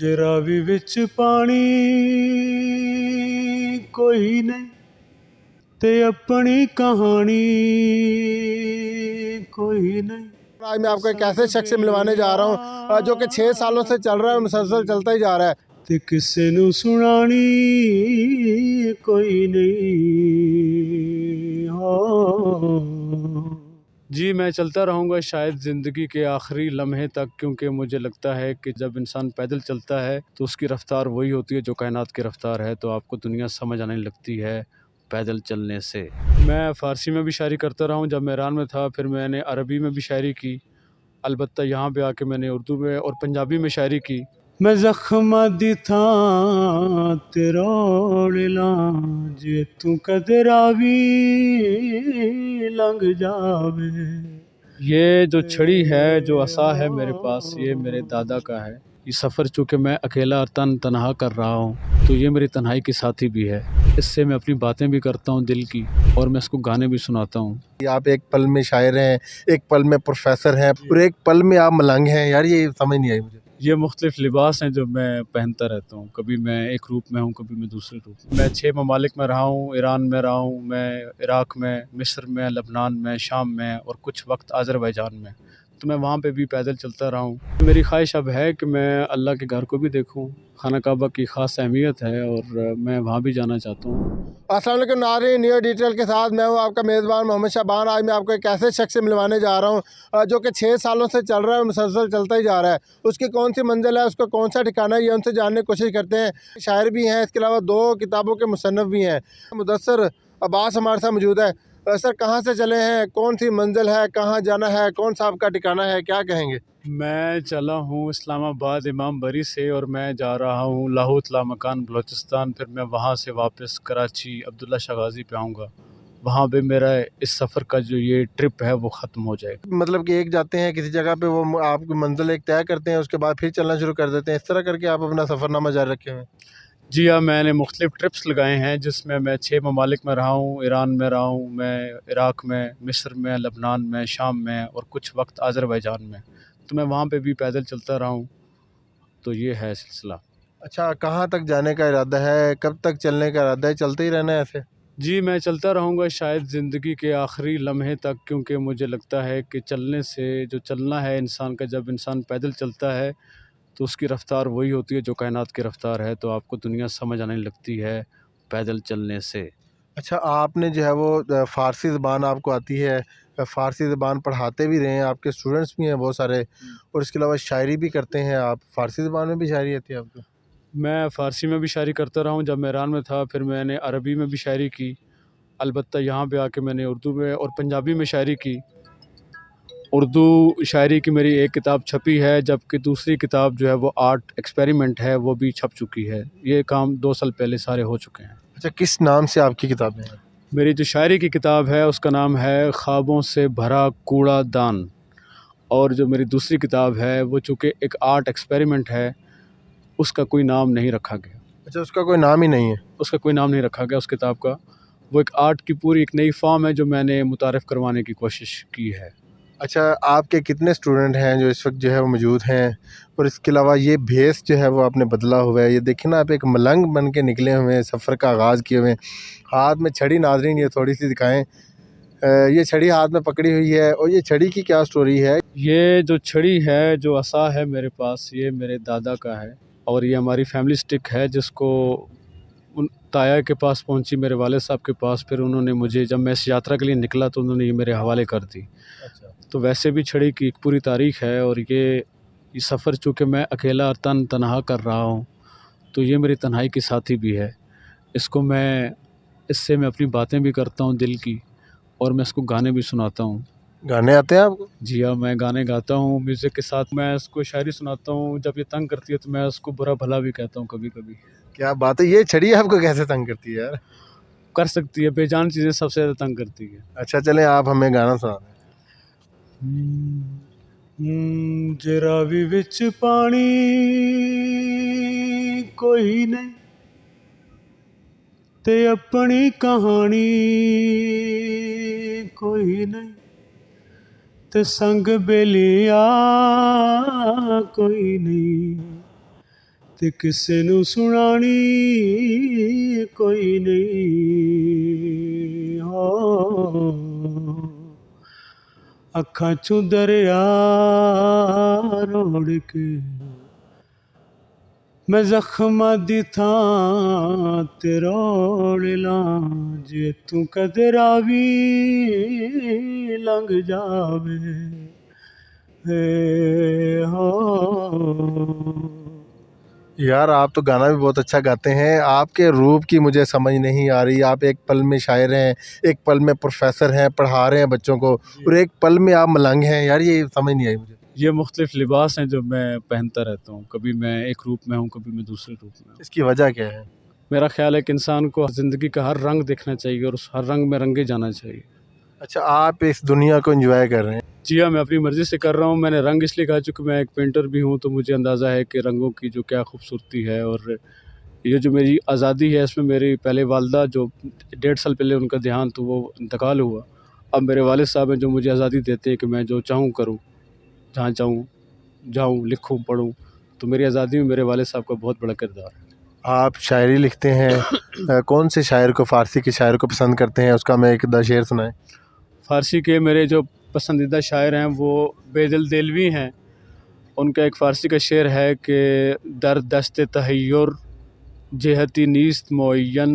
ਜੇ ਰਾਵੀ ਵਿੱਚ ਪਾਣੀ ਕੋਈ ਨਹੀਂ ਤੇ ਆਪਣੀ ਕਹਾਣੀ ਕੋਈ नहीं। आज मैं आपको एक ऐसे शख्स से मिलवाने जा रहा हूँ जो कि 6 सालों से चल रहा है, मुसलसल चलता ही जा रहा है। ਤੇ ਕਿਸੇ ਨੂੰ ਸੁਣਾਣੀ ਕੋਈ नहीं हो। जी मैं चलता रहूँगा शायद ज़िंदगी के आखिरी लम्हे तक, क्योंकि मुझे लगता है कि जब इंसान पैदल चलता है तो उसकी रफ़्तार वही होती है जो कायनात की रफ़्तार है। तो आपको दुनिया समझ आने लगती है पैदल चलने से। मैं फ़ारसी में भी शायरी करता रहा हूँ। जब मैं ईरान में था फिर मैंने अरबी में भी शायरी की, अलबत्ता यहाँ पे आके मैंने उर्दू में और पंजाबी में शायरी की। मैं ज़ख्म दी थां ते रोड़ लां जे तू कदे रावी लंघ जावे। ये जो छड़ी है, जो असा है मेरे पास, ये मेरे दादा का है। ये सफ़र चूँकि मैं अकेला तन्हा कर रहा हूँ तो ये मेरी तन्हाई की साथी भी है। इससे मैं अपनी बातें भी करता हूँ दिल की, और मैं इसको गाने भी सुनाता हूँ। आप एक पल में शायर हैं, एक पल में प्रोफेसर हैं और एक पल में आप मलंग हैं। यार ये समझ नहीं आई मुझे। ये मुख्तलिफ लिबास हैं जो मैं पहनता रहता हूँ। कभी मैं एक रूप में हूँ, कभी मैं दूसरे रूप में। मैं 6 ममालिक में रहा हूँ। ईरान में रहा हूँ, मैं इराक़ में, मिस्र में, लबनान में, शाम में और कुछ वक्त आज़रबाईजान में। तो मैं वहाँ पे भी पैदल चलता रहा हूँ। मेरी ख्वाहिश अब है कि मैं अल्लाह के घर को भी देखूँ। खाना काबा की ख़ास अहमियत है और मैं वहाँ भी जाना चाहता हूँ। अस्सलाम वालेकुम नाज़रीन, न्यू डिटेल के साथ मैं हूँ आपका मेज़बान मोहम्मद शाबान। आज मैं आपको एक ऐसे शख्स से मिलवाने जा रहा हूँ जो कि 6 सालों से चल रहा है, मुसलसल चलता ही जा रहा है। उसकी कौन सी मंजिल है, उसका कौन सा ठिकाना है, ये उनसे जानने की कोशिश करते हैं। शायर भी हैं, इसके अलावा 2 किताबों के मुसन्निफ़ भी हैं। मुदस्सर अब्बास हमारे साथ मौजूद है। सर कहाँ से चले हैं, कौन सी मंजिल है, कहाँ जाना है, कौन सा आपका ठिकाना है, क्या कहेंगे? मैं चला हूँ इस्लामाबाद इमाम बरी से और मैं जा रहा हूँ लाहौत लामकान बलूचिस्तान। फिर मैं वहाँ से वापस कराची अब्दुल्ला शाह गाज़ी पे आऊँगा। वहाँ पे मेरा इस सफ़र का जो ये ट्रिप है वो ख़त्म हो जाएगा। मतलब कि एक जाते हैं किसी जगह पे, वो आपकी मंजिल एक तय करते हैं, उसके बाद फिर चलना शुरू कर देते हैं। इस तरह करके आप अपना सफ़रनामा जारी रखे हुए हैं? जी हाँ, मैंने मुख्तलिफ़ ट्रिप्स लगाए हैं जिसमें मैं 6 ममालिक में रहा हूँ। ईरान में रहा हूँ, मैं इराक़ में, मिस्र में, लबनान में, शाम में और कुछ वक्त आज़रबाईजान में। तो मैं वहाँ पे भी पैदल चलता रहा हूँ। तो ये है सिलसिला। अच्छा, कहाँ तक जाने का इरादा है, कब तक चलने का इरादा है, चलते ही रहना है ऐसे? जी मैं चलता रहूँगा शायद ज़िंदगी के आखिरी लम्हे तक, क्योंकि मुझे लगता है कि चलने से जो चलना है इंसान का, जब इंसान पैदल चलता है तो उसकी रफ़्तार वही होती है जो कायनात की रफ़्तार है। तो आपको दुनिया समझ आने लगती है पैदल चलने से। अच्छा, आपने जो है वो फ़ारसी ज़बान आपको आती है, फ़ारसी ज़बान पढ़ाते भी रहे हैं, आपके स्टूडेंट्स भी हैं बहुत सारे, और इसके अलावा शायरी भी करते हैं आप। फ़ारसी ज़बान में भी शायरी आती है आपको? मैं फ़ारसी में भी शायरी करता रहा हूँ। जब मैं ईरान में था फिर मैंने अरबी में भी शायरी की, अलबत्ता यहाँ पे आके मैंने उर्दू में और पंजाबी में शायरी की। उर्दू शायरी की मेरी एक किताब छपी है, जबकि दूसरी किताब जो है वो आर्ट एक्सपेरिमेंट है, वो भी छप चुकी है। ये काम 2 साल पहले सारे हो चुके हैं। अच्छा, किस नाम से आपकी किताबें हैं? मेरी जो शायरी की किताब है उसका नाम है ख्वाबों से भरा कूड़ा दान, और जो मेरी दूसरी किताब है वो चूँकि एक आर्ट एक्सपेरिमेंट है, उसका कोई नाम नहीं रखा गया। अच्छा, उसका कोई नाम ही नहीं है? उसका कोई नाम नहीं रखा गया उस किताब का। वो एक आर्ट की पूरी एक नई फॉर्म है जो मैंने मुतारिफ़ करवाने की कोशिश की है। अच्छा, आपके कितने स्टूडेंट हैं जो इस वक्त जो है वो मौजूद हैं, और इसके अलावा ये भेस जो है वो आपने बदला हुआ है, ये देखिए ना, आप एक मलंग बन के निकले हुए हैं, सफ़र का आगाज़ किए हुए हैं। हाथ में छड़ी, नाज़रीन ये थोड़ी सी दिखाएं, ये छड़ी हाथ में पकड़ी हुई है, और ये छड़ी की क्या स्टोरी है? ये जो छड़ी है, जो असा है मेरे पास, ये मेरे दादा का है, और ये हमारी फैमिली स्टिक है जिसको उन ताया के पास पहुंची, मेरे वालिद साहब के पास। फिर उन्होंने मुझे, जब मैं इस यात्रा के लिए निकला तो उन्होंने ये मेरे हवाले कर दी। अच्छा। तो वैसे भी छड़ी की एक पूरी तारीख़ है, और ये सफ़र चूँकि मैं अकेला तन्हा कर रहा हूँ तो ये मेरी तन्हाई की साथी भी है। इससे मैं अपनी बातें भी करता हूँ दिल की, और मैं इसको गाने भी सुनाता हूँ। गाने आते हैं आपको? जी हाँ, मैं गाने गाता हूँ म्यूज़िक के साथ। मैं इसको शायरी सुनाता हूँ। जब ये तंग करती है तो मैं उसको बुरा भला भी कहता हूँ कभी-कभी। क्या बात है, ये छड़ी आपको कैसे तंग करती है यार? कर सकती है, बेजान चीज़ें सबसे ज़्यादा तंग करती है। अच्छा, चलें आप हमें गाना सुना दें। जे रावी विच पानी कोई नहीं ते अपनी कहानी कोई नहीं, ते संग बेलिया कोई नहीं, ते किसे नू सुनानी कोई नहीं हो अखां चों दरिया रोड़ के मैं जख्मां दी थां ते रोड़ लां जे तू कदे रावी लंघ जावे हे हो। यार आप तो गाना भी बहुत अच्छा गाते हैं, आपके रूप की मुझे समझ नहीं आ रही। आप एक पल में शायर हैं, एक पल में प्रोफेसर हैं, पढ़ा रहे हैं बच्चों को, और एक पल में आप मलंग हैं। यार ये समझ नहीं आई मुझे। ये मुख्तलिफ लिबास हैं जो मैं पहनता रहता हूँ, कभी मैं एक रूप में हूँ, कभी मैं दूसरे रूप में हूँ। इसकी वजह क्या है? मेरा ख्याल है कि इंसान को ज़िंदगी का हर रंग देखना चाहिए और उस हर रंग में रंगे जाना चाहिए। अच्छा, आप इस दुनिया को एंजॉय कर रहे हैं? जी हाँ, मैं अपनी मर्ज़ी से कर रहा हूँ। मैंने रंग इसलिए कहा चूँकि मैं एक पेंटर भी हूँ, तो मुझे अंदाज़ा है कि रंगों की जो क्या खूबसूरती है। और ये जो मेरी आज़ादी है, इसमें मेरी पहले वालदा जो 1.5 साल पहले उनका देहांत हुआ, वो इंतकाल हुआ। अब मेरे वालिद साहब हैं जो मुझे आज़ादी देते हैं कि मैं जो चाहूँ करूँ, जहाँ चाहूँ जाऊँ, लिखूँ, पढ़ूँ। तो मेरी आज़ादी में मेरे वालिद साहब का बहुत बड़ा किरदार है। आप शायरी लिखते हैं, कौन से शायर को, फ़ारसी के शायर को पसंद करते हैं? उसका मैं एक आधा शेर सुनाएं। फ़ारसी के मेरे जो पसंदीदा शायर हैं वो बेदिल देलवी हैं। उनका एक फ़ारसी का शेर है कि दर दस्त तहय्युर जेहती नीस्त मुअय्यन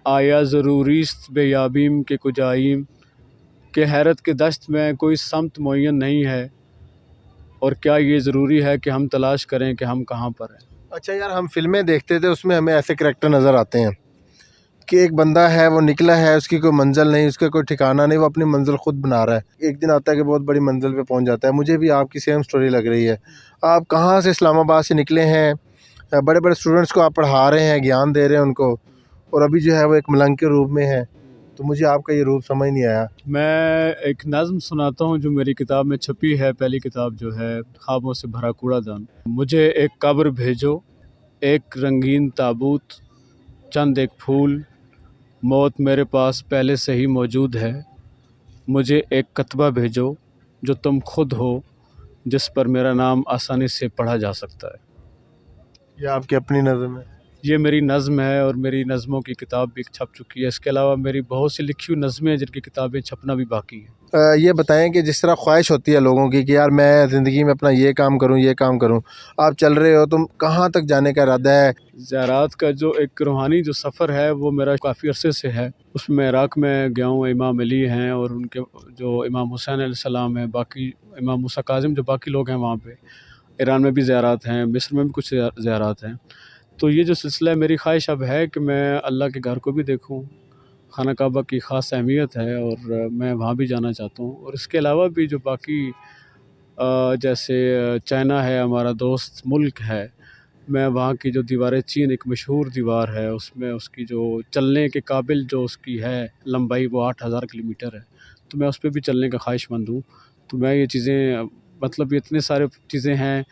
आया ज़रूरीस्त बेयाबीम के कुजाइम, कि हैरत के दस्त में कोई समत मुअय्यन नहीं है और क्या ये ज़रूरी है कि हम तलाश करें कि हम कहाँ पर हैं। अच्छा यार, हम फिल्में देखते थे, उसमें हमें ऐसे करैक्टर नज़र आते हैं कि एक बंदा है, वो निकला है, उसकी कोई मंजिल नहीं, उसका कोई ठिकाना नहीं, वो अपनी मंजिल खुद बना रहा है। एक दिन आता है कि बहुत बड़ी मंजिल पे पहुंच जाता है। मुझे भी आपकी सेम स्टोरी लग रही है। आप कहाँ से इस्लामाबाद से निकले हैं, बड़े बड़े स्टूडेंट्स को आप पढ़ा रहे हैं, ज्ञान दे रहे हैं उनको, और अभी जो है वो एक मलंग के रूप में है। तो मुझे आपका ये रूप समझ नहीं आया। मैं एक नज़्म सुनाता हूँ जो मेरी किताब में छपी है, पहली किताब जो है ख्वाबों से भरा कूड़ादान। मुझे एक कब्र भेजो, एक रंगीन ताबूत, चंद एक फूल, मौत मेरे पास पहले से ही मौजूद है। मुझे एक कतबा भेजो जो तुम खुद हो, जिस पर मेरा नाम आसानी से पढ़ा जा सकता है। ये आपकी अपनी नज़म है? ये मेरी नज़्म है और मेरी नज़मों की किताब भी छप चुकी है। इसके अलावा मेरी बहुत सी लिखी हुई नज़में हैं जिनकी किताबें छपना भी बाकी है। ये बताएं कि जिस तरह ख्वाहिश होती है लोगों की कि यार मैं ज़िंदगी में अपना ये काम करूं, ये काम करूं, आप चल रहे हो, तुम कहाँ तक जाने का इरादा है? ज़ियारात का जो एक रूहानी जो सफ़र है वो मेरा काफ़ी अरसे से है। उसमें इराक़ में गया हूँ, इमाम अली हैं और उनके जो इमाम हुसैन अलैहिस्सलाम हैं, बाकी इमाम मूसा काज़िम, जो बाकी लोग हैं वहाँ पे। ईरान में भी ज़ियारात हैं, मिस्र में भी कुछ ज़ियारात हैं। तो ये जो सिलसिला है, मेरी ख्वाहिश अब है कि मैं अल्लाह के घर को भी देखूँ। खाना काबा की ख़ास अहमियत है और मैं वहाँ भी जाना चाहता हूँ। और इसके अलावा भी जो बाकी जैसे चाइना है, हमारा दोस्त मुल्क है, मैं वहाँ की जो दीवार चीन एक मशहूर दीवार है, उसमें उसकी जो चलने के काबिल जो उसकी है लंबाई, वो 8000 किलोमीटर है। तो मैं उस पर भी चलने का ख्वाहिशमंद हूँ। तो मैं ये चीज़ें, मतलब ये इतने सारे चीज़ें हैं,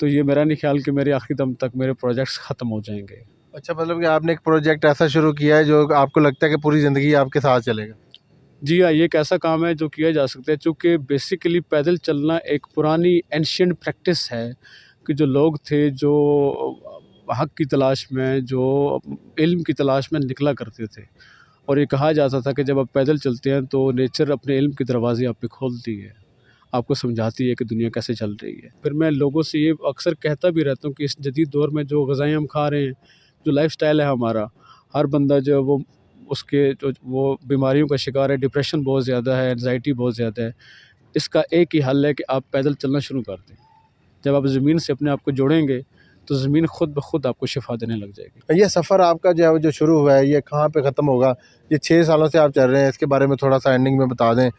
तो ये मेरा नहीं ख्याल कि मेरे आखिरी दम तक मेरे प्रोजेक्ट्स ख़त्म हो जाएंगे। अच्छा, मतलब कि आपने एक प्रोजेक्ट ऐसा शुरू किया है जो आपको लगता है कि पूरी ज़िंदगी आपके साथ चलेगा? जी हाँ, ये एक ऐसा काम है जो किया जा सकता है, चूँकि बेसिकली पैदल चलना एक पुरानी एंशिएंट प्रैक्टिस है कि जो लोग थे, जो हक़ की तलाश में, जो इल्म की तलाश में निकला करते थे। और ये कहा जाता था कि जब आप पैदल चलते हैं तो नेचर अपने इल्म के दरवाज़े आप पे खोलती है, आपको समझाती है कि दुनिया कैसे चल रही है। फिर मैं लोगों से ये अक्सर कहता भी रहता हूँ कि इस जदीद दौर में जो ग़िज़ाएँ हम खा रहे हैं, जो लाइफ़स्टाइल है हमारा, हर बंदा जो है वो उसके जो वो बीमारियों का शिकार है, डिप्रेशन बहुत ज़्यादा है, एंग्ज़ायटी बहुत ज़्यादा है। इसका एक ही हल है कि आप पैदल चलना शुरू कर दें। जब आप ज़मीन से अपने आप को जोड़ेंगे तो ज़मीन ख़ुद ब ख़ुद आपको शिफा देने लग जाएगी। ये सफ़र आपका जो है वो जो शुरू हुआ है, ये कहाँ पे ख़त्म होगा? ये 6 सालों से आप चल रहे हैं, इसके बारे में थोड़ा-सा एंडिंग में बता दें,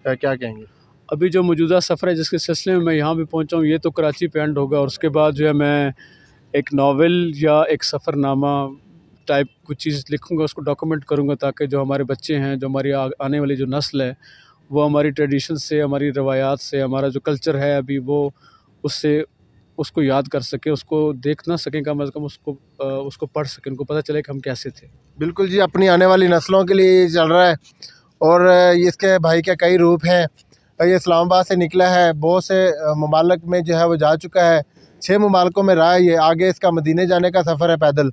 क्या कहेंगे? अभी जो मौजूदा सफ़र है जिसके सिलसिले में मैं यहाँ भी पहुँचा हूँ, ये तो कराची पे एंड होगा और उसके बाद जो है मैं एक नावल या एक सफ़रनामा टाइप कुछ चीज़ लिखूँगा, उसको डॉक्यूमेंट करूँगा, ताकि जो हमारे बच्चे हैं, जो हमारी आने वाली जो नस्ल है, वो हमारी ट्रेडिशन से, हमारी रवायात से, हमारा जो कल्चर है अभी, वो उससे उसको याद कर सके, उसको देख ना सकें, कम अज़ कम उसको पढ़ सकें, उनको पता चले कि हम कैसे थे। बिल्कुल जी, अपनी आने वाली नस्लों के लिए ये चल रहा है। और ये इसके भाई के कई रूप हैं। ये इस्लामाबाद से निकला है, बहुत से ममालिक में जो है वो जा चुका है, 6 ممالکوں میں رہا ہے یہ، آگے اس کا مدینے جانے کا سفر ہے پیدل،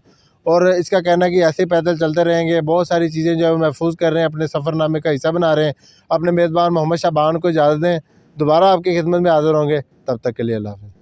اور اس کا کہنا ہے کہ ایسے پیدل چلتے رہیں گے، بہت ساری چیزیں جو ہے وہ محفوظ کر رہے ہیں، اپنے سفر نامے کا حصہ بنا رہے ہیں۔ اپنے میزبان محمد شعبان کو اجازت دیں، دوبارہ آپ کی خدمت میں حاضر ہوں گے، تب تک کے لیے اللہ حافظ۔